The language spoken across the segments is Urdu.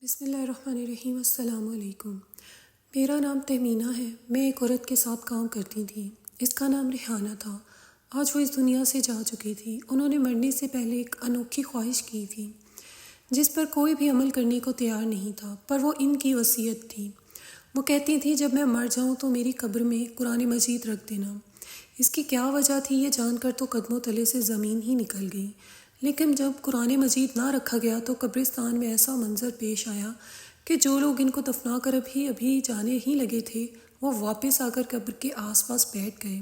بسم اللہ الرحمن الرحیم۔ السلام علیکم۔ میرا نام تہمینہ ہے۔ میں ایک عورت کے ساتھ کام کرتی تھی۔ اس کا نام ریحانہ تھا۔ آج وہ اس دنیا سے جا چکی تھی۔ انہوں نے مرنے سے پہلے ایک انوکھی خواہش کی تھی جس پر کوئی بھی عمل کرنے کو تیار نہیں تھا، پر وہ ان کی وصیت تھی۔ وہ کہتی تھی جب میں مر جاؤں تو میری قبر میں قرآن مجید رکھ دینا۔ اس کی کیا وجہ تھی یہ جان کر تو قدموں تلے سے زمین ہی نکل گئی، لیکن جب قرآن مجید نہ رکھا گیا تو قبرستان میں ایسا منظر پیش آیا کہ جو لوگ ان کو دفنا کر ابھی جانے ہی لگے تھے وہ واپس آ کر قبر کے آس پاس بیٹھ گئے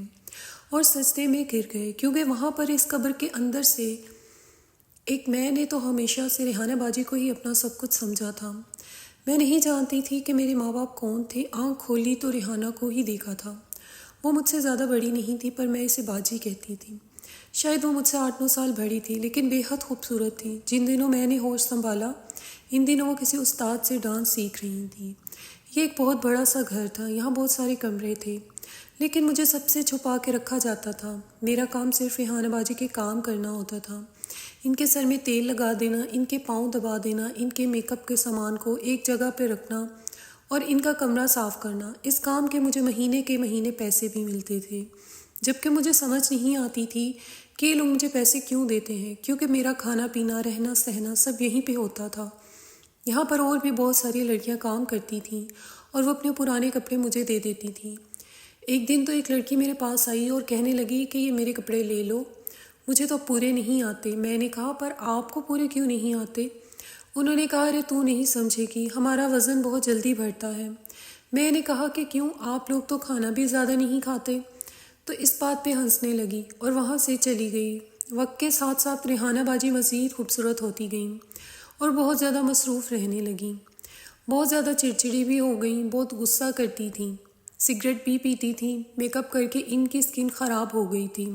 اور سجدے میں گر گئے، کیونکہ وہاں پر اس قبر کے اندر سے ایک میں نے تو ہمیشہ سے ریحانہ باجی کو ہی اپنا سب کچھ سمجھا تھا۔ میں نہیں جانتی تھی کہ میرے ماں باپ کون تھے۔ آنکھ کھولی تو ریحانہ کو ہی دیکھا تھا۔ وہ مجھ سے زیادہ بڑی نہیں تھی، پر میں اسے باجی کہتی تھی۔ شاید وہ مجھ سے 8-9 سال بڑی تھی، لیکن بے حد خوبصورت تھی۔ جن دنوں میں نے ہوش سنبھالا ان دنوں وہ کسی استاد سے ڈانس سیکھ رہی تھی۔ یہ ایک بہت بڑا سا گھر تھا، یہاں بہت سارے کمرے تھے، لیکن مجھے سب سے چھپا کے رکھا جاتا تھا۔ میرا کام صرف ریحانہ باجی کے کام کرنا ہوتا تھا، ان کے سر میں تیل لگا دینا، ان کے پاؤں دبا دینا، ان کے میک اپ کے سامان کو ایک جگہ پہ رکھنا اور ان کا کمرہ صاف کرنا۔ اس کام کے مجھے مہینے کے مہینے پیسے بھی ملتے تھے، جبکہ مجھے سمجھ نہیں آتی تھی کہ یہ لوگ مجھے پیسے کیوں دیتے ہیں، کیونکہ میرا کھانا پینا رہنا سہنا سب یہیں پہ ہوتا تھا۔ یہاں پر اور بھی بہت ساری لڑکیاں کام کرتی تھیں اور وہ اپنے پرانے کپڑے مجھے دے دیتی تھیں۔ ایک دن تو ایک لڑکی میرے پاس آئی اور کہنے لگی کہ یہ میرے کپڑے لے لو، مجھے تو پورے نہیں آتے۔ میں نے کہا پر آپ کو پورے کیوں نہیں آتے؟ انہوں نے کہا ارے تو نہیں سمجھے گی، ہمارا وزن بہت جلدی بڑھتا ہے۔ میں نے کہا کہ کیوں، آپ لوگ تو کھانا بھی زیادہ نہیں کھاتے؟ تو اس بات پہ ہنسنے لگی اور وہاں سے چلی گئی۔ وقت کے ساتھ ساتھ ریحانہ باجی مزید خوبصورت ہوتی گئیں اور بہت زیادہ مصروف رہنے لگیں، بہت زیادہ چڑچڑی بھی ہو گئیں، بہت غصہ کرتی تھیں، سگریٹ بھی پیتی تھیں، میک اپ کر کے ان کی سکن خراب ہو گئی تھی،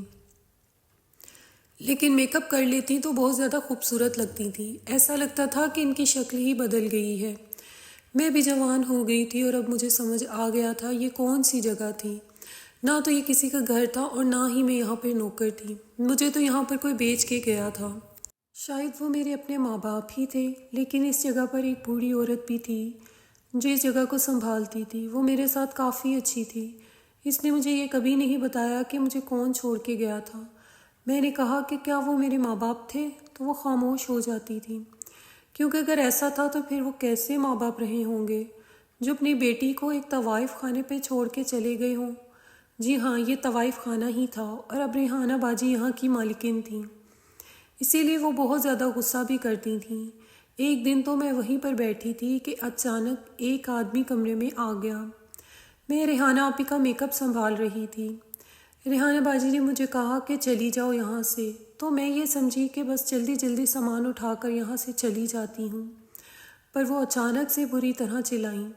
لیکن میک اپ کر لیتی تو بہت زیادہ خوبصورت لگتی تھیں۔ ایسا لگتا تھا کہ ان کی شکل ہی بدل گئی ہے۔ میں بھی جوان ہو گئی تھی اور اب مجھے سمجھ آ گیا تھا یہ کون سی جگہ تھی۔ نہ تو یہ کسی کا گھر تھا اور نہ ہی میں یہاں پر نوکر تھی، مجھے تو یہاں پر کوئی بیچ کے گیا تھا۔ شاید وہ میرے اپنے ماں باپ ہی تھے، لیکن اس جگہ پر ایک بوڑھی عورت بھی تھی جو اس جگہ کو سنبھالتی تھی۔ وہ میرے ساتھ کافی اچھی تھی۔ اس نے مجھے یہ کبھی نہیں بتایا کہ مجھے کون چھوڑ کے گیا تھا۔ میں نے کہا کہ کیا وہ میرے ماں باپ تھے، تو وہ خاموش ہو جاتی تھی، کیونکہ اگر ایسا تھا تو پھر وہ کیسے ماں باپ رہے ہوں گے جو اپنی بیٹی کو ایک طوائف خانے پہ چھوڑ کے چلے گئے ہوں۔ جی ہاں، یہ طوائف خانہ ہی تھا اور اب ریحانہ باجی یہاں کی مالکن تھیں، اسی لیے وہ بہت زیادہ غصہ بھی کرتی تھیں۔ ایک دن تو میں وہیں پر بیٹھی تھی کہ اچانک ایک آدمی کمرے میں آ گیا۔ میں ریحانہ آپی کا میک اپ سنبھال رہی تھی۔ ریحانہ باجی نے مجھے کہا کہ چلی جاؤ یہاں سے، تو میں یہ سمجھی کہ بس جلدی جلدی سامان اٹھا کر یہاں سے چلی جاتی ہوں، پر وہ اچانک سے بری طرح چلائیں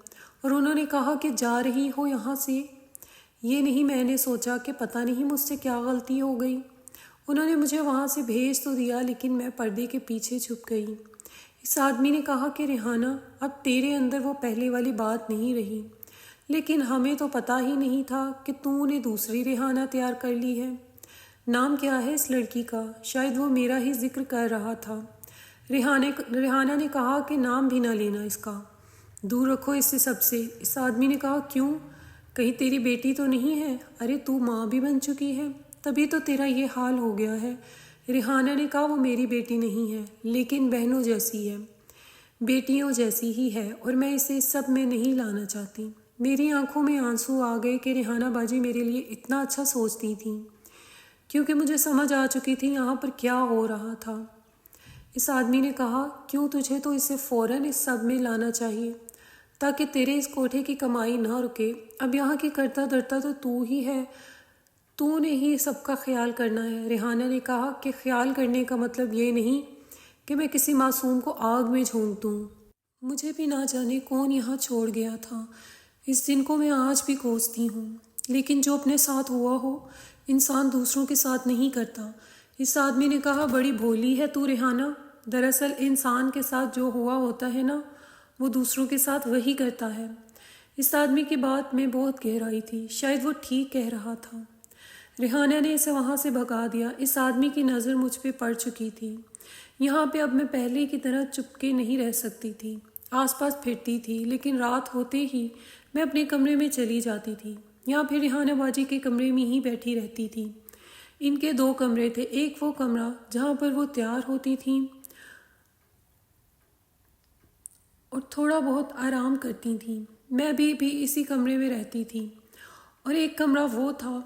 اور انہوں نے کہا کہ جا رہی ہو یہاں سے؟ یہ نہیں، میں نے سوچا کہ پتہ نہیں مجھ سے کیا غلطی ہو گئی۔ انہوں نے مجھے وہاں سے بھیج تو دیا، لیکن میں پردے کے پیچھے چھپ گئی۔ اس آدمی نے کہا کہ ریحانہ اب تیرے اندر وہ پہلے والی بات نہیں رہی، لیکن ہمیں تو پتہ ہی نہیں تھا کہ تو نے دوسری ریحانہ تیار کر لی ہے۔ نام کیا ہے اس لڑکی کا؟ شاید وہ میرا ہی ذکر کر رہا تھا۔ ریحانہ نے کہا کہ نام بھی نہ لینا اس کا، دور رکھو اس سے سب سے۔ اس آدمی نے کہا کیوں، کہیں تیری بیٹی تو نہیں ہے؟ ارے تو ماں بھی بن چکی ہے، تبھی تو تیرا یہ حال ہو گیا ہے۔ ریحانہ نے کہا وہ میری بیٹی نہیں ہے، لیکن بہنوں جیسی ہے، بیٹیوں جیسی ہی ہے، اور میں اسے اس سب میں نہیں لانا چاہتی۔ میری آنکھوں میں آنسو آ گئے کہ ریحانہ باجی میرے لیے اتنا اچھا سوچتی تھیں، کیونکہ مجھے سمجھ آ چکی تھی یہاں پر کیا ہو رہا تھا۔ اس آدمی نے کہا کیوں، تجھے تو اسے فوراً اس سب میں لانا چاہیے تاکہ تیرے اس کوٹھے کی کمائی نہ رکے۔ اب یہاں کی کرتا دھرتا تو ہی ہے، تو نے ہی سب کا خیال کرنا ہے۔ ریحانہ نے کہا کہ خیال کرنے کا مطلب یہ نہیں کہ میں کسی معصوم کو آگ میں جھونک دوں۔ مجھے بھی نہ جانے کون یہاں چھوڑ گیا تھا، اس دن کو میں آج بھی کوستی ہوں، لیکن جو اپنے ساتھ ہوا ہو انسان دوسروں کے ساتھ نہیں کرتا۔ اس آدمی نے کہا بڑی بھولی ہے تو ریحانہ، دراصل انسان کے ساتھ جو ہوا ہوتا ہے نا، وہ دوسروں کے ساتھ وہی کرتا ہے۔ اس آدمی کی بات میں بہت گہرائی تھی، شاید وہ ٹھیک کہہ رہا تھا۔ ریحانہ نے اسے وہاں سے بھگا دیا۔ اس آدمی کی نظر مجھ پہ پڑ چکی تھی۔ یہاں پہ اب میں پہلے کی طرح چپ کے نہیں رہ سکتی تھی۔ آس پاس پھرتی تھی، لیکن رات ہوتے ہی میں اپنے کمرے میں چلی جاتی تھی یا پھر ریحانہ باجی کے کمرے میں ہی بیٹھی رہتی تھی۔ ان کے 2 کمرے تھے، ایک وہ کمرہ جہاں پر وہ تیار ہوتی تھیں اور تھوڑا بہت آرام کرتی تھیں، میں بھی اسی کمرے میں رہتی تھی، اور ایک کمرہ وہ تھا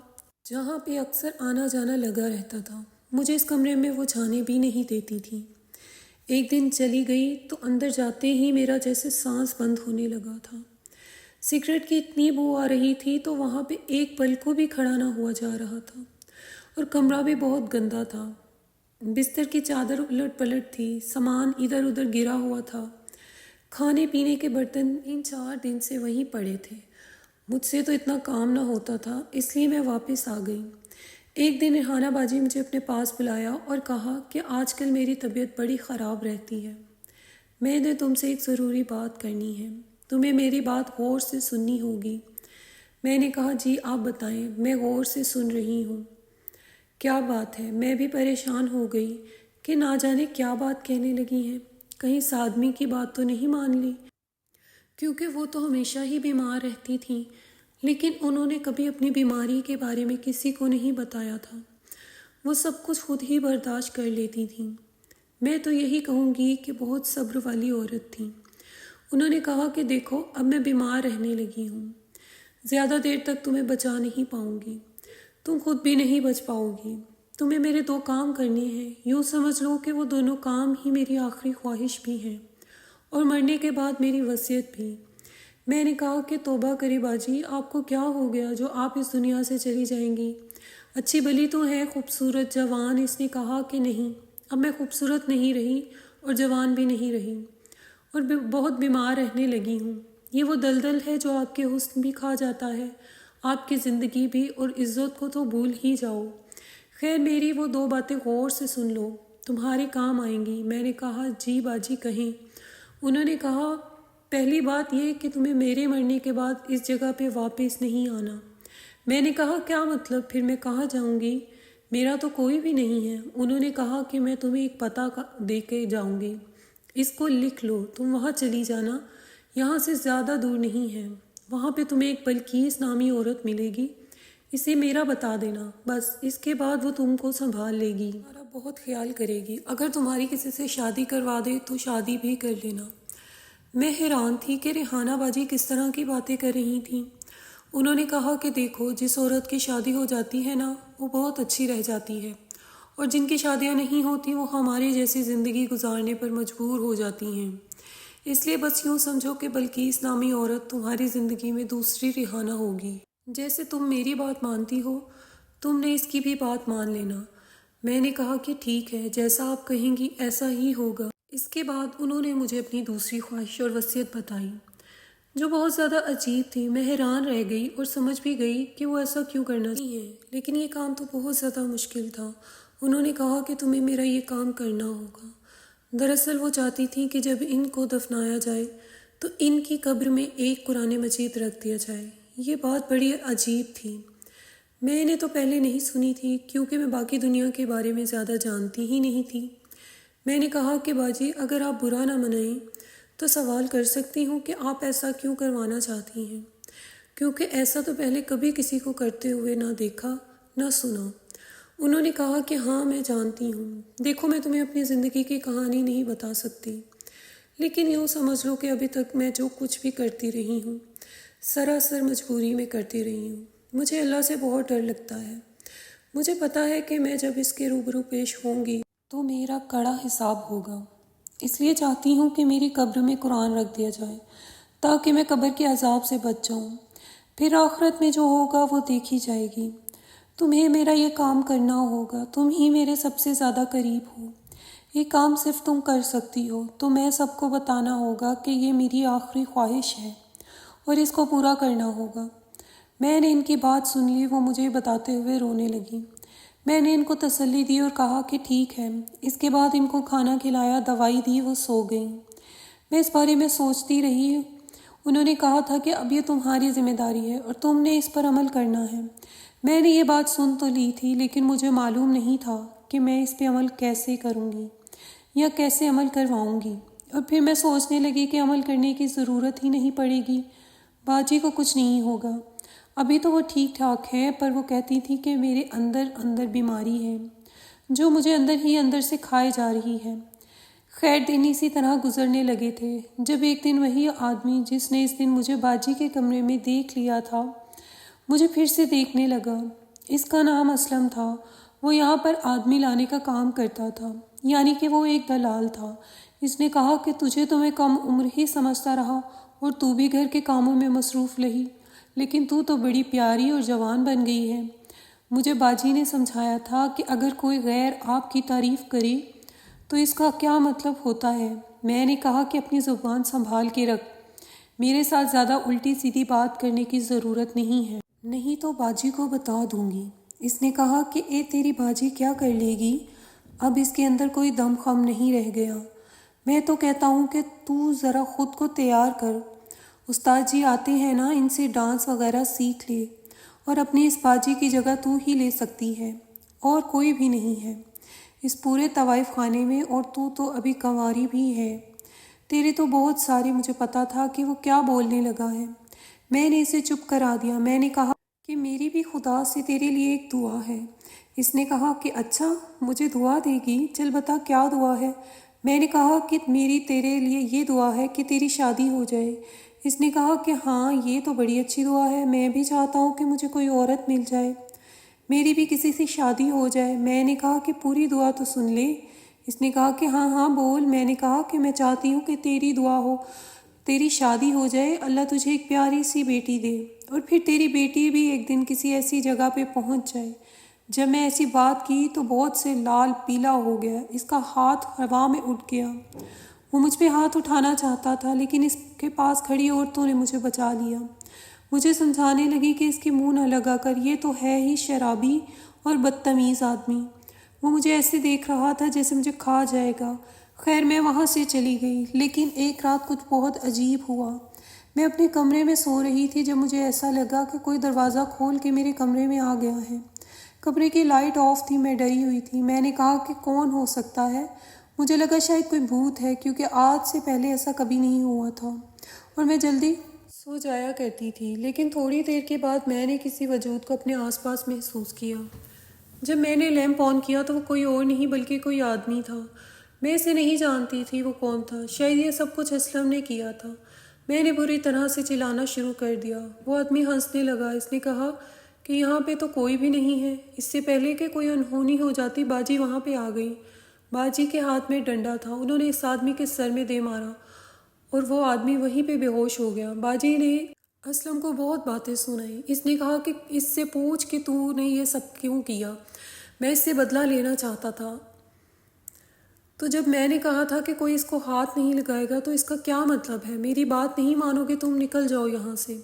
جہاں پہ اکثر آنا جانا لگا رہتا تھا۔ مجھے اس کمرے میں وہ جانے بھی نہیں دیتی تھی۔ ایک دن چلی گئی تو اندر جاتے ہی میرا جیسے سانس بند ہونے لگا تھا۔ سگریٹ کی اتنی بو آ رہی تھی تو وہاں پہ ایک پل کو بھی کھڑا نہ ہوا جا رہا تھا، اور کمرہ بھی بہت گندا تھا۔ بستر کی چادر الٹ پلٹ تھی، سامان ادھر ادھر گرا ہوا تھا، کھانے پینے کے برتن 3-4 دن سے وہیں پڑے تھے۔ مجھ سے تو اتنا کام نہ ہوتا تھا، اس لیے میں واپس آ گئی۔ ایک دن ریحانہ باجی مجھے اپنے پاس بلایا اور کہا کہ آج کل میری طبیعت بڑی خراب رہتی ہے، میں نے تم سے ایک ضروری بات کرنی ہے، تمہیں میری بات غور سے سننی ہوگی۔ میں نے کہا جی آپ بتائیں، میں غور سے سن رہی ہوں۔ کیا بات ہے؟ میں بھی پریشان ہو گئی کہ نہ جانے کیا بات کہنے لگی ہیں، کہیں سادمی کی بات تو نہیں مان لی، کیونکہ وہ تو ہمیشہ ہی بیمار رہتی تھیں، لیکن انہوں نے کبھی اپنی بیماری کے بارے میں کسی کو نہیں بتایا تھا، وہ سب کچھ خود ہی برداشت کر لیتی تھیں۔ میں تو یہی کہوں گی کہ بہت صبر والی عورت تھیں۔ انہوں نے کہا کہ دیکھو اب میں بیمار رہنے لگی ہوں، زیادہ دیر تک تمہیں بچا نہیں پاؤں گی، تم خود بھی نہیں بچ پاؤ گی، تمہیں میرے 2 کام کرنے ہیں، یوں سمجھ لو کہ وہ دونوں کام ہی میری آخری خواہش بھی ہیں اور مرنے کے بعد میری وصیت بھی۔ میں نے کہا کہ توبہ کرے باجی، آپ کو کیا ہو گیا جو آپ اس دنیا سے چلی جائیں گی؟ اچھی بلی تو ہے، خوبصورت جوان۔ اس نے کہا کہ نہیں، اب میں خوبصورت نہیں رہی اور جوان بھی نہیں رہی، اور بہت بیمار رہنے لگی ہوں۔ یہ وہ دلدل ہے جو آپ کے حسن بھی کھا جاتا ہے، آپ کی زندگی بھی، اور عزت کو تو بھول ہی جاؤ۔ خیر میری وہ 2 باتیں غور سے سن لو، تمہارے کام آئیں گی۔ میں نے کہا جی باجی کہیں۔ انہوں نے کہا پہلی بات یہ کہ تمہیں میرے مرنے کے بعد اس جگہ پہ واپس نہیں آنا۔ میں نے کہا کیا مطلب؟ پھر میں کہاں جاؤں گی؟ میرا تو کوئی بھی نہیں ہے۔ انہوں نے کہا کہ میں تمہیں ایک پتہ دے کے جاؤں گی، اس کو لکھ لو، تم وہاں چلی جانا، یہاں سے زیادہ دور نہیں ہے، وہاں پہ تمہیں ایک بلقیس نامی عورت ملے گی، اسے میرا بتا دینا، بس اس کے بعد وہ تم کو سنبھال لے گی، تمہارا بہت خیال کرے گی، اگر تمہاری کسی سے شادی کروا دے تو شادی بھی کر لینا۔ میں حیران تھی کہ ریحانہ باجی کس طرح کی باتیں کر رہی تھیں۔ انہوں نے کہا کہ دیکھو جس عورت کی شادی ہو جاتی ہے نا، وہ بہت اچھی رہ جاتی ہے، اور جن کی شادیاں نہیں ہوتی وہ ہمارے جیسی زندگی گزارنے پر مجبور ہو جاتی ہیں، اس لیے بس یوں سمجھو کہ بلقیس نامی عورت تمہاری زندگی میں دوسری ریحانہ ہوگی۔ جیسے تم میری بات مانتی ہو، تم نے اس کی بھی بات مان لینا۔ میں نے کہا کہ ٹھیک ہے، جیسا آپ کہیں گی ایسا ہی ہوگا۔ اس کے بعد انہوں نے مجھے اپنی دوسری خواہش اور وصیت بتائی، جو بہت زیادہ عجیب تھی۔ میں حیران رہ گئی اور سمجھ بھی گئی کہ وہ ایسا کیوں کرنا چاہتی ہیں، لیکن یہ کام تو بہت زیادہ مشکل تھا۔ انہوں نے کہا کہ تمہیں میرا یہ کام کرنا ہوگا۔ دراصل وہ چاہتی تھیں کہ جب ان کو دفنایا جائے تو ان کی قبر میں ایک قرآن مجید رکھ دیا جائے۔ یہ بات بڑی عجیب تھی، میں نے تو پہلے نہیں سنی تھی، کیونکہ میں باقی دنیا کے بارے میں زیادہ جانتی ہی نہیں تھی۔ میں نے کہا کہ باجی اگر آپ برا نہ منائیں تو سوال کر سکتی ہوں کہ آپ ایسا کیوں کروانا چاہتی ہیں، کیونکہ ایسا تو پہلے کبھی کسی کو کرتے ہوئے نہ دیکھا نہ سنا۔ انہوں نے کہا کہ ہاں میں جانتی ہوں، دیکھو میں تمہیں اپنی زندگی کی کہانی نہیں بتا سکتی، لیکن یوں سمجھ لو کہ ابھی تک میں جو کچھ بھی کرتی رہی ہوں سراسر مجبوری میں کرتی رہی ہوں۔ مجھے اللہ سے بہت ڈر لگتا ہے، مجھے پتا ہے کہ میں جب اس کے روبرو پیش ہوں گی تو میرا کڑا حساب ہوگا، اس لیے چاہتی ہوں کہ میری قبر میں قرآن رکھ دیا جائے تاکہ میں قبر کے عذاب سے بچ جاؤں، پھر آخرت میں جو ہوگا وہ دیکھی جائے گی۔ تمہیں میرا یہ کام کرنا ہوگا، تم ہی میرے سب سے زیادہ قریب ہو، یہ کام صرف تم کر سکتی ہو، تو میں سب کو بتانا ہوگا کہ یہ میری آخری خواہش ہے اور اس کو پورا کرنا ہوگا۔ میں نے ان کی بات سن لی، وہ مجھے بتاتے ہوئے رونے لگی۔ میں نے ان کو تسلی دی اور کہا کہ ٹھیک ہے۔ اس کے بعد ان کو کھانا کھلایا، دوائی دی، وہ سو گئیں۔ میں اس بارے میں سوچتی رہی۔ انہوں نے کہا تھا کہ اب یہ تمہاری ذمہ داری ہے اور تم نے اس پر عمل کرنا ہے۔ میں نے یہ بات سن تو لی تھی، لیکن مجھے معلوم نہیں تھا کہ میں اس پہ عمل کیسے کروں گی یا کیسے عمل کرواؤں گی۔ اور پھر میں سوچنے لگی کہ عمل کرنے کی ضرورت ہی نہیں پڑے گی، باجی کو کچھ نہیں ہوگا، ابھی تو وہ ٹھیک ٹھاک ہے، پر وہ کہتی تھی کہ میرے اندر بیماری ہے جو مجھے اندر ہی اندر سے کھائے جا رہی ہے۔ خیر دن اسی طرح گزرنے لگے تھے، جب ایک دن وہی آدمی جس نے اس دن مجھے باجی کے کمرے میں دیکھ لیا تھا مجھے پھر سے دیکھنے لگا۔ اس کا نام اسلم تھا، وہ یہاں پر آدمی لانے کا کام کرتا تھا، یعنی کہ وہ ایک دلال تھا۔ اس نے کہا کہ تجھے تو میں کم عمر ہی سمجھتا رہا اور تو بھی گھر کے کاموں میں مصروف رہی، لیکن تو بڑی پیاری اور جوان بن گئی ہے۔ مجھے باجی نے سمجھایا تھا کہ اگر کوئی غیر آپ کی تعریف کرے تو اس کا کیا مطلب ہوتا ہے۔ میں نے کہا کہ اپنی زبان سنبھال کے رکھ، میرے ساتھ زیادہ الٹی سیدھی بات کرنے کی ضرورت نہیں ہے، نہیں تو باجی کو بتا دوں گی۔ اس نے کہا کہ اے تیری باجی کیا کر لے گی، اب اس کے اندر کوئی دم خم نہیں رہ گیا۔ میں تو کہتا ہوں کہ تو ذرا خود کو تیار کر، استاد جی آتے ہیں نا، ان سے ڈانس وغیرہ سیکھ لے، اور اپنی اس باجی کی جگہ تو ہی لے سکتی ہے، اور کوئی بھی نہیں ہے اس پورے طوائف خانے میں، اور تو ابھی کنواری بھی ہے۔ تیرے تو بہت سارے، مجھے پتا تھا کہ وہ کیا بولنے لگا ہے۔ میں نے اسے چپ کرا دیا۔ میں نے کہا کہ میری بھی خدا سے تیرے لیے ایک دعا ہے۔ اس نے کہا کہ اچھا، مجھے دعا دے گی، چل بتا کیا دعا ہے۔ میں نے کہا کہ میری تیرے لیے یہ دعا ہے کہ تیری شادی ہو جائے۔ اس نے کہا کہ ہاں، یہ تو بڑی اچھی دعا ہے، میں بھی چاہتا ہوں کہ مجھے کوئی عورت مل جائے، میری بھی کسی سے شادی ہو جائے۔ میں نے کہا کہ پوری دعا تو سن لے۔ اس نے کہا کہ ہاں ہاں بول۔ میں نے کہا کہ میں چاہتی ہوں کہ تیری دعا ہو، تیری شادی ہو جائے، اللہ تجھے ایک پیاری سی بیٹی دے، اور پھر تیری بیٹی بھی ایک دن کسی ایسی جگہ پہ پہنچ جائے۔ جب میں ایسی بات کی تو بہت سے لال پیلا ہو گیا، اس کا ہاتھ ہوا میں اٹھ گیا۔ وہ مجھ پہ ہاتھ اٹھانا چاہتا تھا، لیکن اس کے پاس کھڑی عورتوں نے مجھے بچا لیا۔ مجھے سمجھانے لگی کہ اس کی منہ نہ لگا کر، یہ تو ہے ہی شرابی اور بدتمیز آدمی۔ وہ مجھے ایسے دیکھ رہا تھا جیسے مجھے کھا جائے گا۔ خیر میں وہاں سے چلی گئی، لیکن ایک رات کچھ بہت عجیب ہوا۔ میں اپنے کمرے میں سو رہی تھی جب مجھے ایسا لگا کہ کوئی دروازہ کھول کے میرے کمرے میں آ گیا ہے۔ کمرے کی لائٹ آف تھی، میں ڈری ہوئی تھی۔ میں نے کہا کہ کون ہو سکتا ہے؟ مجھے لگا شاید کوئی بھوت ہے، کیونکہ آج سے پہلے ایسا کبھی نہیں ہوا تھا، اور میں جلدی سو جایا کرتی تھی۔ لیکن تھوڑی دیر کے بعد میں نے کسی وجود کو اپنے آس پاس محسوس کیا۔ جب میں نے لیمپ آن کیا تو وہ کوئی اور نہیں بلکہ کوئی آدمی تھا۔ میں اسے نہیں جانتی تھی وہ کون تھا، شاید یہ سب کچھ اسلم نے کیا تھا۔ میں نے بری طرح سے چلانا شروع کر دیا۔ وہ آدمی ہنسنے لگا۔ اس نے کہا کہ یہاں پہ تو کوئی بھی نہیں ہے۔ اس سے پہلے کہ کوئی انہونی ہو جاتی، باجی وہاں پہ آ گئی۔ باجی کے ہاتھ میں ڈنڈا تھا، انہوں نے اس آدمی کے سر میں دے مارا اور وہ آدمی وہیں پہ بے ہوش ہو گیا۔ باجی نے اسلم کو بہت باتیں سنائی۔ اس نے کہا کہ اس سے پوچھ کہ تو نے یہ سب کیوں کیا، میں اس سے بدلہ لینا چاہتا تھا۔ تو جب میں نے کہا تھا کہ کوئی اس کو ہاتھ نہیں لگائے گا تو اس کا کیا مطلب ہے؟ میری بات نہیں مانو گے، تم نکل جاؤ یہاں سے،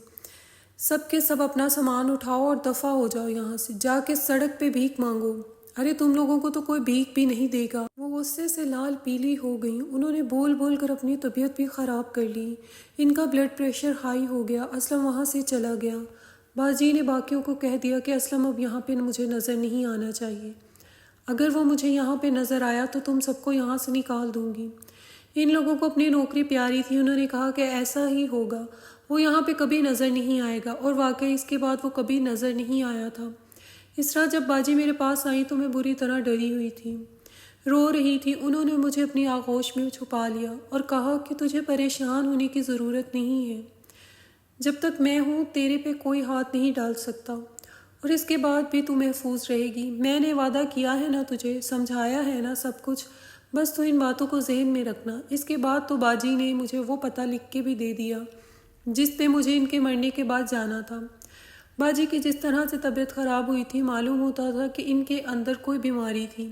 سب کے سب اپنا سامان اٹھاؤ اور دفع ہو جاؤ یہاں سے، جا کے سڑک پہ بھیک مانگو۔ ارے تم لوگوں کو تو کوئی بھیک بھی نہیں دے گا۔ وہ غصے سے لال پیلی ہو گئیں۔ انہوں نے بول بول کر اپنی طبیعت بھی خراب کر لی۔ ان کا بلڈ پریشر ہائی ہو گیا۔ اسلم وہاں سے چلا گیا۔ باجی نے باقیوں کو کہہ دیا کہ اسلم اب یہاں پہ مجھے نظر نہیں آنا چاہیے، اگر وہ مجھے یہاں پہ نظر آیا تو تم سب کو یہاں سے نکال دوں گی۔ ان لوگوں کو اپنی نوکری پیاری تھی، انہوں نے کہا کہ ایسا ہی ہوگا، وہ یہاں پہ کبھی نظر نہیں آئے گا، اور واقعی اس کے بعد وہ کبھی نظر نہیں آیا تھا۔ اس طرح جب باجی میرے پاس آئی تو میں بری طرح ڈری ہوئی تھی، رو رہی تھی۔ انہوں نے مجھے اپنی آغوش میں چھپا لیا اور کہا کہ تجھے پریشان ہونے کی ضرورت نہیں ہے، جب تک میں ہوں تیرے پہ کوئی ہاتھ نہیں ڈال سکتا، اور اس کے بعد بھی تو محفوظ رہے گی۔ میں نے وعدہ کیا ہے نا، تجھے سمجھایا ہے نا سب کچھ، بس تو ان باتوں کو ذہن میں رکھنا۔ اس کے بعد تو باجی نے مجھے وہ پتہ لکھ کے بھی دے دیا جس پہ مجھے ان کے مرنے کے بعد جانا تھا۔ باجی کی جس طرح سے طبیعت خراب ہوئی تھی، معلوم ہوتا تھا کہ ان کے اندر کوئی بیماری تھی۔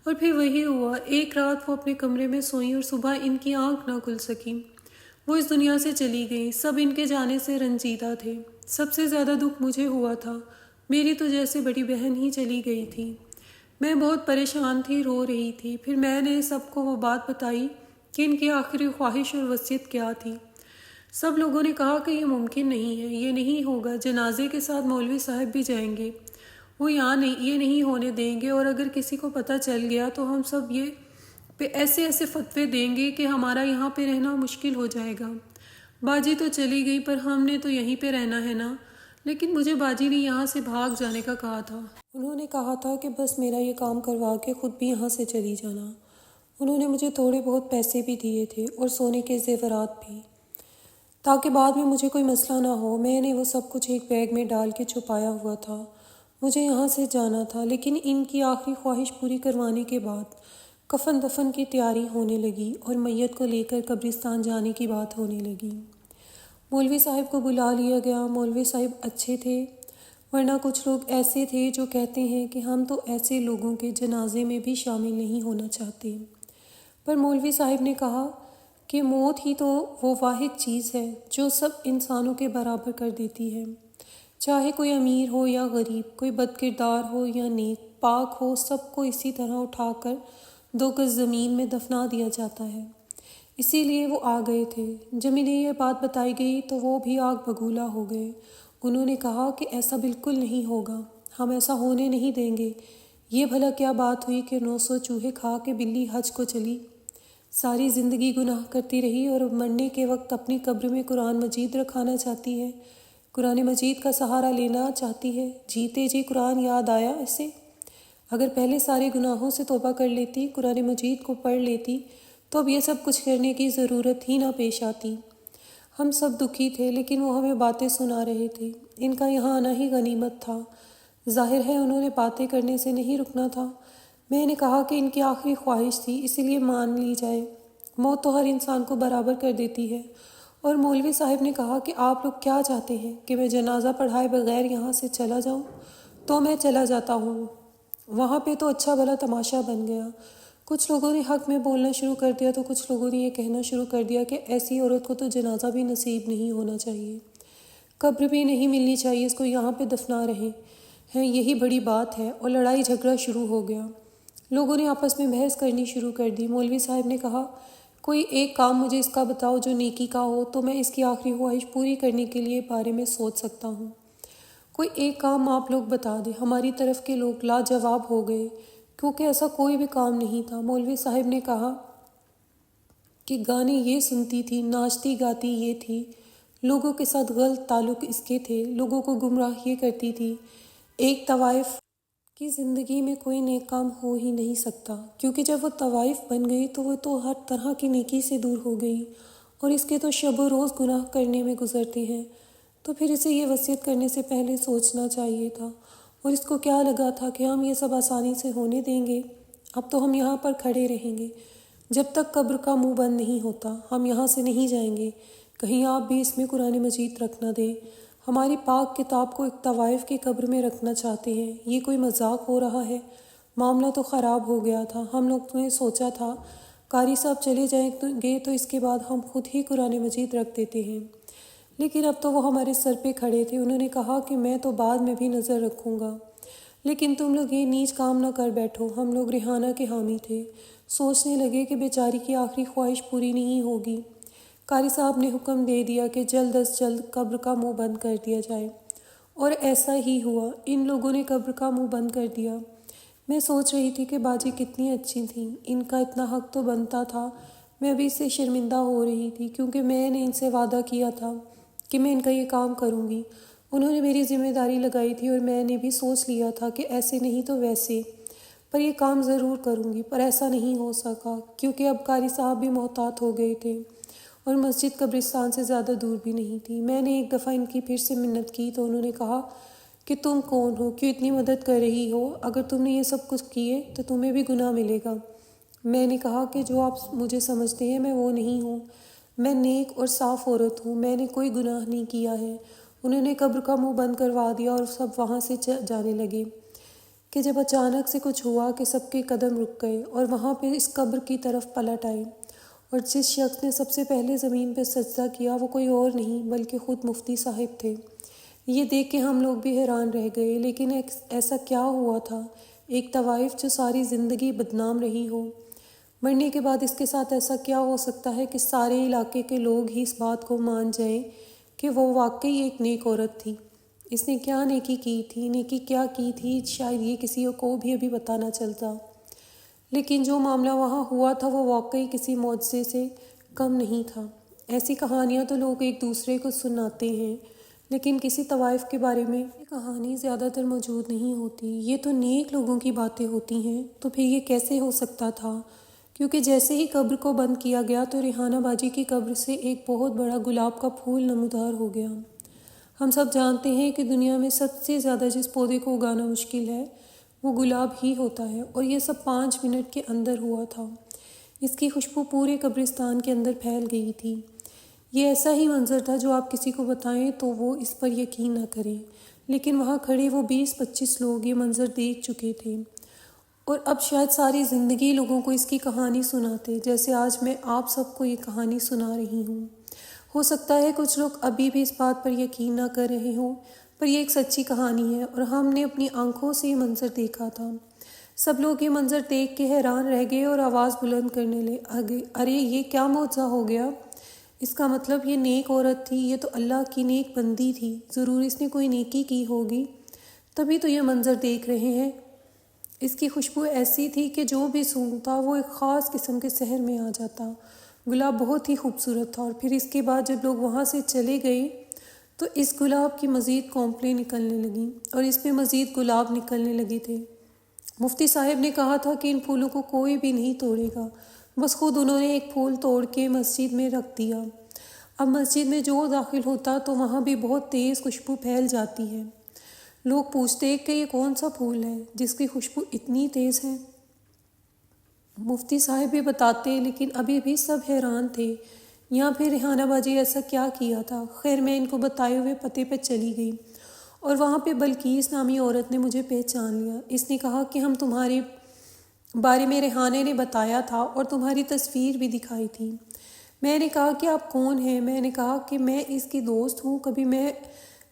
اور پھر وہی ہوا، ایک رات وہ اپنے کمرے میں سوئیں اور صبح ان کی آنکھ نہ کھل سکی۔ وہ اس دنیا سے چلی گئی۔ سب ان کے جانے سے رنجیدہ تھے۔ سب سے زیادہ دکھ مجھے ہوا تھا، میری تو جیسے بڑی بہن ہی چلی گئی تھی۔ میں بہت پریشان تھی، رو رہی تھی۔ پھر میں نے سب کو وہ بات بتائی کہ ان کی آخری خواہش اور وصیت کیا تھی۔ سب لوگوں نے کہا کہ یہ ممکن نہیں ہے، یہ نہیں ہوگا، جنازے کے ساتھ مولوی صاحب بھی جائیں گے، وہ یہاں نہیں، یہ نہیں ہونے دیں گے، اور اگر کسی کو پتہ چل گیا تو ہم سب یہ پہ ایسے ایسے فتوے دیں گے کہ ہمارا یہاں پہ رہنا مشکل ہو جائے گا۔ باجی تو چلی گئی پر ہم نے تو یہیں پہ رہنا ہے نا۔ لیکن مجھے باجی نے یہاں سے بھاگ جانے کا کہا تھا۔ انہوں نے کہا تھا کہ بس میرا یہ کام کروا کے خود بھی یہاں سے چلی جانا۔ انہوں نے مجھے تھوڑے بہت پیسے بھی دیے تھے اور سونے کے زیورات بھی، تاکہ بعد میں مجھے کوئی مسئلہ نہ ہو۔ میں نے وہ سب کچھ ایک بیگ میں ڈال کے چھپایا ہوا تھا۔ مجھے یہاں سے جانا تھا، لیکن ان کی آخری خواہش پوری کروانے کے بعد کفن دفن کی تیاری ہونے لگی اور میت کو لے کر قبرستان جانے کی بات ہونے لگی۔ مولوی صاحب کو بلا لیا گیا۔ مولوی صاحب اچھے تھے، ورنہ کچھ لوگ ایسے تھے جو کہتے ہیں کہ ہم تو ایسے لوگوں کے جنازے میں بھی شامل نہیں ہونا چاہتے۔ پر مولوی صاحب نے کہا کہ موت ہی تو وہ واحد چیز ہے جو سب انسانوں کے برابر کر دیتی ہے، چاہے کوئی امیر ہو یا غریب، کوئی بد کردار ہو یا نیک، پاک ہو، سب کو اسی طرح اٹھا کر 2 گز زمین میں دفنا دیا جاتا ہے۔ اسی لیے وہ آ گئے تھے۔ جب انہیں یہ بات بتائی گئی تو وہ بھی آگ بگولا ہو گئے۔ انہوں نے کہا کہ ایسا بالکل نہیں ہوگا، ہم ایسا ہونے نہیں دیں گے۔ یہ بھلا کیا بات ہوئی کہ 900 چوہے کھا کے بلی حج کو چلی، ساری زندگی گناہ کرتی رہی اور مرنے کے وقت اپنی قبر میں قرآن مجید رکھانا چاہتی ہے، قرآن مجید کا سہارا لینا چاہتی ہے۔ جیتے جی قرآن یاد آیا اسے؟ اگر پہلے سارے گناہوں سے توبہ کر لیتی، قرآن مجید کو پڑھ لیتی، تو اب یہ سب کچھ کرنے کی ضرورت ہی نہ پیش آتی۔ ہم سب دکھی تھے، لیکن وہ ہمیں باتیں سنا رہے تھے۔ ان کا یہاں آنا ہی غنیمت تھا۔ ظاہر ہے انہوں نے باتیں کرنے سے نہیں رکنا تھا۔ میں نے کہا کہ ان کی آخری خواہش تھی، اسی لیے مان لی جائے۔ موت تو ہر انسان کو برابر کر دیتی ہے۔ اور مولوی صاحب نے کہا کہ آپ لوگ کیا چاہتے ہیں کہ میں جنازہ پڑھائے بغیر یہاں سے چلا جاؤں؟ تو میں چلا جاتا ہوں۔ وہاں پہ تو اچھا بھلا تماشا بن گیا۔ کچھ لوگوں نے حق میں بولنا شروع کر دیا تو کچھ لوگوں نے یہ کہنا شروع کر دیا کہ ایسی عورت کو تو جنازہ بھی نصیب نہیں ہونا چاہیے، قبر بھی نہیں ملنی چاہیے، اس کو یہاں پہ دفنا رہے ہیں، یہی بڑی بات ہے۔ اور لڑائی جھگڑا شروع ہو گیا۔ لوگوں نے آپس میں بحث کرنی شروع کر دی۔ مولوی صاحب نے کہا کوئی ایک کام مجھے اس کا بتاؤ جو نیکی کا ہو، تو میں اس کی آخری خواہش پوری کرنے کے لیے بارے میں سوچ سکتا ہوں۔ کوئی ایک کام آپ لوگ بتا دیں۔ ہماری طرف کے لوگ لاجواب ہو گئے، کیونکہ ایسا کوئی بھی کام نہیں تھا۔ مولوی صاحب نے کہا کہ گانے یہ سنتی تھی، ناچتی گاتی یہ تھی، لوگوں کے ساتھ غلط تعلق اس کے تھے، لوگوں کو گمراہ یہ کرتی تھی۔ ایک طوائف کی زندگی میں کوئی نیک کام ہو ہی نہیں سکتا، کیونکہ جب وہ طوائف بن گئی تو وہ تو ہر طرح کی نیکی سے دور ہو گئی، اور اس کے تو شب و روز گناہ کرنے میں گزرتے ہیں۔ تو پھر اسے یہ وصیت کرنے سے پہلے سوچنا چاہیے تھا، اور اس کو کیا لگا تھا کہ ہم یہ سب آسانی سے ہونے دیں گے؟ اب تو ہم یہاں پر کھڑے رہیں گے جب تک قبر کا منہ بند نہیں ہوتا، ہم یہاں سے نہیں جائیں گے، کہیں آپ بھی اس میں قرآن مجید رکھ نہ دیں۔ ہماری پاک کتاب کو ایک طوائف کی قبر میں رکھنا چاہتے ہیں، یہ کوئی مذاق ہو رہا ہے؟ معاملہ تو خراب ہو گیا تھا۔ ہم لوگ نے سوچا تھا قاری صاحب چلے جائیں گے تو اس کے بعد ہم خود ہی قرآن مجید رکھ دیتے ہیں، لیکن اب تو وہ ہمارے سر پہ کھڑے تھے۔ انہوں نے کہا کہ میں تو بعد میں بھی نظر رکھوں گا، لیکن تم لوگ یہ نیچ کام نہ کر بیٹھو۔ ہم لوگ ریحانہ کے حامی تھے، سوچنے لگے کہ بیچاری کی آخری خواہش پوری نہیں ہوگی۔ قاری صاحب نے حکم دے دیا کہ جلد از جلد قبر کا منہ بند کر دیا جائے، اور ایسا ہی ہوا۔ ان لوگوں نے قبر کا منہ بند کر دیا۔ میں سوچ رہی تھی کہ باجی کتنی اچھی تھیں، ان کا اتنا حق تو بنتا تھا۔ میں ابھی سے شرمندہ ہو رہی تھی، کیونکہ میں نے ان سے وعدہ کیا تھا کہ میں ان کا یہ کام کروں گی۔ انہوں نے میری ذمہ داری لگائی تھی، اور میں نے بھی سوچ لیا تھا کہ ایسے نہیں تو ویسے پر یہ کام ضرور کروں گی، پر ایسا نہیں ہو سکا، کیونکہ اب قاری صاحب بھی محتاط ہو گئے تھے، اور مسجد قبرستان سے زیادہ دور بھی نہیں تھی۔ میں نے ایک دفعہ ان کی پھر سے منت کی تو انہوں نے کہا کہ تم کون ہو، کیوں اتنی مدد کر رہی ہو؟ اگر تم نے یہ سب کچھ کیے تو تمہیں بھی گناہ ملے گا۔ میں نے کہا کہ جو آپ مجھے سمجھتے ہیں میں وہ نہیں ہوں، میں نیک اور صاف عورت ہوں، میں نے کوئی گناہ نہیں کیا ہے۔ انہوں نے قبر کا منہ بند کروا دیا اور سب وہاں سے جانے لگے، کہ جب اچانک سے کچھ ہوا کہ سب کے قدم رک گئے اور وہاں پہ اس قبر کی طرف پلٹ آئے، اور جس شخص نے سب سے پہلے زمین پہ سجدہ کیا وہ کوئی اور نہیں بلکہ خود مفتی صاحب تھے۔ یہ دیکھ کے ہم لوگ بھی حیران رہ گئے، لیکن ایسا کیا ہوا تھا؟ ایک طوائف جو ساری زندگی بدنام رہی ہو، مرنے کے بعد اس کے ساتھ ایسا کیا ہو سکتا ہے کہ سارے علاقے کے لوگ ہی اس بات کو مان جائیں کہ وہ واقعی ایک نیک عورت تھی؟ اس نے کیا نیکی کی تھی؟ نیکی کیا کی تھی؟ شاید یہ کسی کو بھی ابھی پتہ نہ چلتا، لیکن جو معاملہ وہاں ہوا تھا وہ واقعی کسی معجزے سے کم نہیں تھا۔ ایسی کہانیاں تو لوگ ایک دوسرے کو سناتے ہیں، لیکن کسی طوائف کے بارے میں یہ کہانی زیادہ تر موجود نہیں ہوتی۔ یہ تو نیک لوگوں کی باتیں ہوتی ہیں، تو پھر یہ کیسے ہو سکتا تھا؟ کیونکہ جیسے ہی قبر کو بند کیا گیا تو ریحانہ باجی کی قبر سے ایک بہت بڑا گلاب کا پھول نمودار ہو گیا۔ ہم سب جانتے ہیں کہ دنیا میں سب سے زیادہ جس پودے کو اگانا مشکل ہے وہ گلاب ہی ہوتا ہے، اور یہ سب 5 منٹ کے اندر ہوا تھا۔ اس کی خوشبو پورے قبرستان کے اندر پھیل گئی تھی۔ یہ ایسا ہی منظر تھا جو آپ کسی کو بتائیں تو وہ اس پر یقین نہ کریں، لیکن وہاں کھڑے وہ 20-25 لوگ یہ منظر دیکھ چکے تھے، اور اب شاید ساری زندگی لوگوں کو اس کی کہانی سناتے، جیسے آج میں آپ سب کو یہ کہانی سنا رہی ہوں۔ ہو سکتا ہے کچھ لوگ ابھی بھی اس بات پر یقین نہ کر رہے ہوں، پر یہ ایک سچی کہانی ہے، اور ہم نے اپنی آنکھوں سے یہ منظر دیکھا تھا۔ سب لوگ یہ منظر دیکھ کے حیران رہ گئے اور آواز بلند کرنے لگے، ارے یہ کیا معجزہ ہو گیا! اس کا مطلب یہ نیک عورت تھی، یہ تو اللہ کی نیک بندی تھی، ضرور اس نے کوئی نیکی کی ہوگی، تبھی تو یہ منظر دیکھ رہے ہیں۔ اس کی خوشبو ایسی تھی کہ جو بھی سونگھتا وہ ایک خاص قسم کے سحر میں آ جاتا۔ گلاب بہت ہی خوبصورت تھا، اور پھر اس کے بعد جب لوگ وہاں سے چلے گئے تو اس گلاب کی مزید کونپلیں نکلنے لگیں، اور اس پہ مزید گلاب نکلنے لگے تھے۔ مفتی صاحب نے کہا تھا کہ ان پھولوں کو کوئی بھی نہیں توڑے گا، بس خود انہوں نے ایک پھول توڑ کے مسجد میں رکھ دیا۔ اب مسجد میں جو داخل ہوتا تو وہاں بھی بہت تیز خوشبو پھیل جاتی ہے۔ لوگ پوچھتے کہ یہ کون سا پھول ہے جس کی خوشبو اتنی تیز ہے؟ مفتی صاحب بھی بتاتے، لیکن ابھی بھی سب حیران تھے، یہاں پھر ریحانہ باجی ایسا کیا کیا تھا؟ خیر میں ان کو بتائے ہوئے پتے پہ چلی گئی، اور وہاں پہ بلقیس نامی عورت نے مجھے پہچان لیا۔ اس نے کہا کہ ہم تمہارے بارے میں ریحانہ نے بتایا تھا اور تمہاری تصویر بھی دکھائی تھی۔ میں نے کہا کہ آپ کون ہیں؟ میں نے کہا کہ میں اس کی دوست ہوں، کبھی میں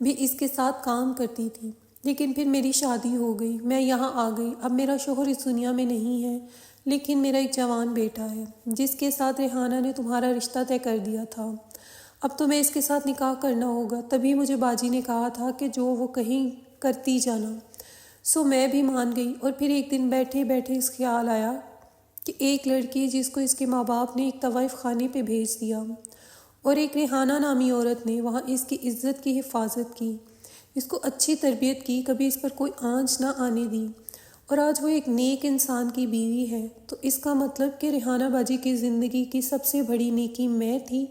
بھی اس کے ساتھ کام کرتی تھی، لیکن پھر میری شادی ہو گئی، میں یہاں آ گئی۔ اب میرا شوہر اس دنیا میں نہیں ہے، لیکن میرا ایک جوان بیٹا ہے جس کے ساتھ ریحانہ نے تمہارا رشتہ طے کر دیا تھا۔ اب تمہیں اس کے ساتھ نکاح کرنا ہوگا۔ تبھی مجھے باجی نے کہا تھا کہ جو وہ کہیں کرتی جانا، سو میں بھی مان گئی۔ اور پھر ایک دن بیٹھے بیٹھے اس خیال آیا کہ ایک لڑکی جس کو اس کے ماں باپ نے ایک طوائف خانے پہ بھیج دیا، اور ایک ریحانہ نامی عورت نے وہاں اس کی عزت کی حفاظت کی، اس کو اچھی تربیت کی، کبھی اس پر کوئی آنچ نہ آنے دی، اور آج وہ ایک نیک انسان کی بیوی ہے، تو اس کا مطلب کہ ریحانہ باجی کی زندگی کی سب سے بڑی نیکی میں تھی۔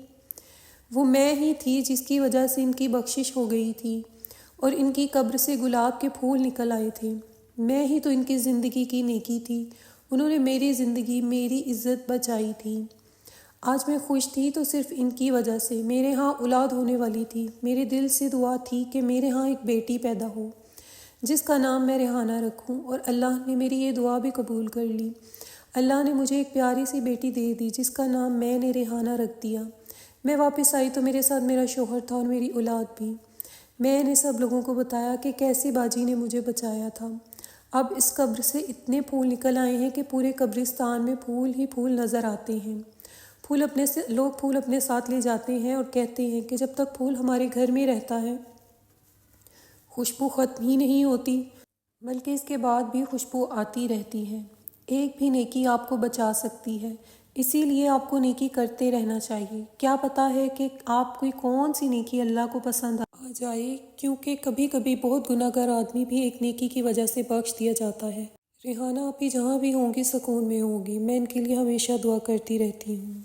وہ میں ہی تھی جس کی وجہ سے ان کی بخشش ہو گئی تھی، اور ان کی قبر سے گلاب کے پھول نکل آئے تھے۔ میں ہی تو ان کی زندگی کی نیکی تھی، انہوں نے میری زندگی، میری عزت بچائی تھی۔ آج میں خوش تھی تو صرف ان کی وجہ سے۔ میرے ہاں اولاد ہونے والی تھی، میرے دل سے دعا تھی کہ میرے ہاں ایک بیٹی پیدا ہو جس کا نام میں ریحانہ رکھوں، اور اللہ نے میری یہ دعا بھی قبول کر لی۔ اللہ نے مجھے ایک پیاری سی بیٹی دے دی جس کا نام میں نے ریحانہ رکھ دیا۔ میں واپس آئی تو میرے ساتھ میرا شوہر تھا اور میری اولاد بھی۔ میں نے سب لوگوں کو بتایا کہ کیسے باجی نے مجھے بچایا تھا۔ اب اس قبر سے اتنے پھول نکل آئے ہیں کہ پورے قبرستان میں پھول ہی پھول نظر آتے ہیں۔ لوگ پھول اپنے ساتھ لے جاتے ہیں اور کہتے ہیں کہ جب تک پھول ہمارے گھر میں رہتا ہے خوشبو ختم ہی نہیں ہوتی، بلکہ اس کے بعد بھی خوشبو آتی رہتی ہے۔ ایک بھی نیکی آپ کو بچا سکتی ہے، اسی لیے آپ کو نیکی کرتے رہنا چاہیے۔ کیا پتہ ہے کہ آپ کوئی کون سی نیکی اللہ کو پسند آ جائے، کیونکہ کبھی کبھی بہت گناہ گار آدمی بھی ایک نیکی کی وجہ سے بخش دیا جاتا ہے۔ ریحانہ آپ بھی جہاں بھی ہوں گی سکون میں ہوں گی، میں ان کے لیے ہمیشہ دعا کرتی رہتی ہوں۔